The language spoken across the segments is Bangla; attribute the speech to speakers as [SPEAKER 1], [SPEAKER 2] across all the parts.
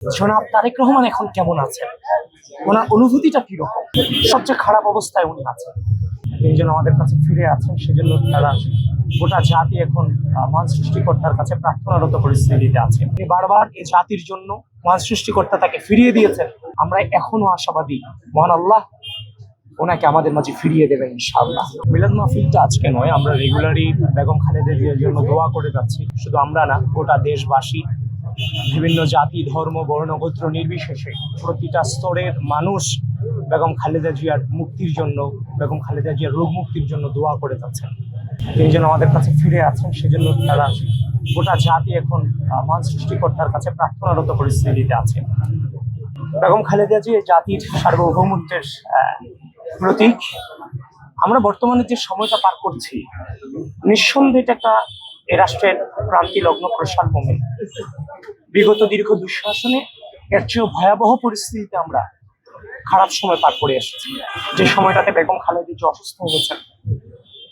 [SPEAKER 1] জনাব তারেক রহমান এখন কেমন আছেন, ওনার অনুভূতিটা কিরকম? সবচেয়ে খারাপ অবস্থায় উনি আছেন। তিনি যেন আমাদের কাছে ফিরে আছেন, সেজন্য তারা গোটা জাতি এখন মহান সৃষ্টিকর্তার কাছে প্রার্থনারত পরিস্থিতিতে আছে। তিনি বারবার এই জাতির জন্য মহান সৃষ্টিকর্তা তাকে ফিরিয়ে দিয়েছেন। আমরা এখনো আশাবাদী মহান আল্লাহ ওনাকে আমাদের মাঝে ফিরিয়ে দেবেন ইনশাআল্লাহ। মিলাদ মাহফিলটা আজকে নয়, আমরা রেগুলারই বেগম খালেদা জিয়ার জন্য দোয়া করে যাচ্ছি। শুধু আমরা না, গোটা দেশবাসী, বিভিন্ন জাতি, ধর্ম, বর্ণ, গোত্র নির্বিশেষে প্রতিটা স্তরের মানুষ বেগম খালেদা জিয়ার মুক্তির জন্য, বেগম খালেদা জিয়ার রোগ মুক্তির জন্য দোয়া করে যাচ্ছেন। তিনি যেন আমাদের কাছে ফিরে আছেন, সেজন্য তারা গোটা জাতি এখন মহান সৃষ্টিকর্তার কাছে প্রার্থনারত পরিস্থিতিতে আছে। বেগম খালেদা জিয়া জাতির সার্বভৌমত্বের প্রতীক। আমরা বর্তমানে যে সময়টা পার করছি, নিঃসন্দেহে এটা একটা এ রাষ্ট্রের ক্রান্তি লগ্ন প্রসার মোমেন্ট। বিগত দীর্ঘ দুঃশাসনে এর চেয়েও ভয়াবহ পরিস্থিতিতে আমরা খারাপ সময় পার করে এসেছি। যে সময়টাতে বেগম খালেদা জিয়া অসুস্থ হয়েছেন,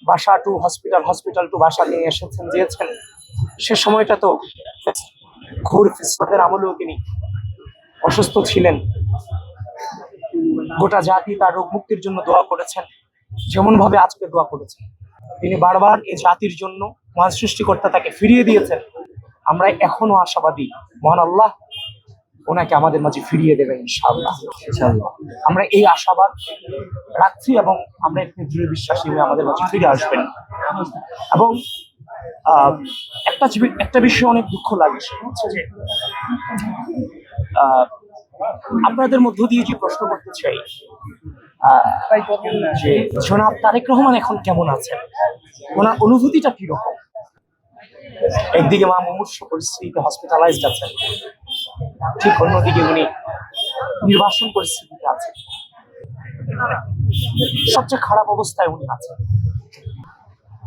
[SPEAKER 1] বাসা টু হসপিটাল, হসপিটাল টু বাসা নিয়ে এসেছেন, দিয়েছেন, সে সময়টা তো ঘোর ফেসাদের আমলেও তিনি অসুস্থ ছিলেন। গোটা জাতি তার রোগ মুক্তির জন্য দোয়া করেছেন, যেমন ভাবে আজকে দোয়া করেছেন। তিনি বারবার এই জাতির জন্য মহান সৃষ্টিকর্তা তাকে ফিরিয়ে দিয়েছেন। আমরা এখনো আশাবাদী মহান আল্লাহ ওনাকে আমাদের মাঝে ফিরিয়ে দেবেন ইনশাআল্লাহ। আমরা এই আশাবাদ রাখছি এবং আমরা একটু দৃঢ় বিশ্বাসী হয়ে আমাদের মাঝে ফিরে আসবেন। এবং একটা বিষয় অনেক দুঃখ লাগে, সেটা হচ্ছে যে আপনাদের মধ্য দিয়ে যে প্রশ্ন করতে চাই যে জনাব তারেক রহমান এখন কেমন আছেন, ওনার অনুভূতিটা কিরকম? একদিকে মা মুমূর্ষ পরিস্থিতিতে হসপিটালাইজড আছেন, ঠিক অন্যদিকে উনি নির্বাসন পরিস্থিতিতে আছেন। সবচেয়ে খারাপ অবস্থায় উনি আছেন।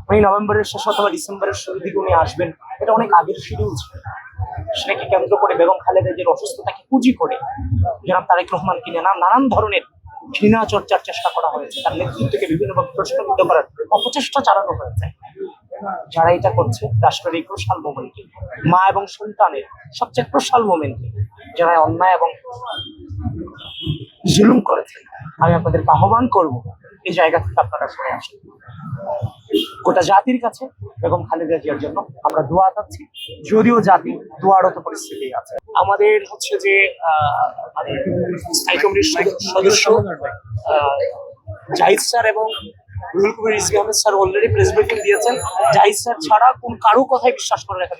[SPEAKER 1] উনি নভেম্বরের শেষ অথবা ডিসেম্বরের শুরুর দিকে উনি আসবেন, এটা অনেক আগের শিডিউল ছিল। সেটাকে কেন্দ্র করে বেগম খালেদা জিয়ার অসুস্থতাকে পুঁজি করে জনাব তারেক রহমানকে নিয়ে নানান ধরনের ঘৃণা চর্চার চেষ্টা করা হয়েছে। তার নেতৃত্বকে বিভিন্নভাবে প্রশ্নবিদ্ধ করার অপচেষ্টা চালানো হয়েছে। যারা এটা করছে, রাষ্ট্রের এই ক্রুশাল মোমেন্টে, মা এবং সন্তানের সবচেয়ে ক্রুশাল মোমেন্টে যারা অন্যায় এবং জুলুম করেছে, আমি আপনাদেরকে আহ্বান করবো এই জায়গা থেকে আপনারা সরে আসেন। গোটা জাতির কাছে বেগম খালেদা জিয়ার জন্য আমরা দোয়া চাচ্ছি, যদিও জাতি দোয়ারত পরিস্থিতি আছে। আমাদের হচ্ছে যে স্থায়ী কমিটির সদস্য জাহিদ স্যার এবং Ruhul Kabir Rizvi Ahmed sir already press briefing দিয়েছেন। জাহিদ স্যার ছাড়া কোন কারো কথায় বিশ্বাস করে রাখা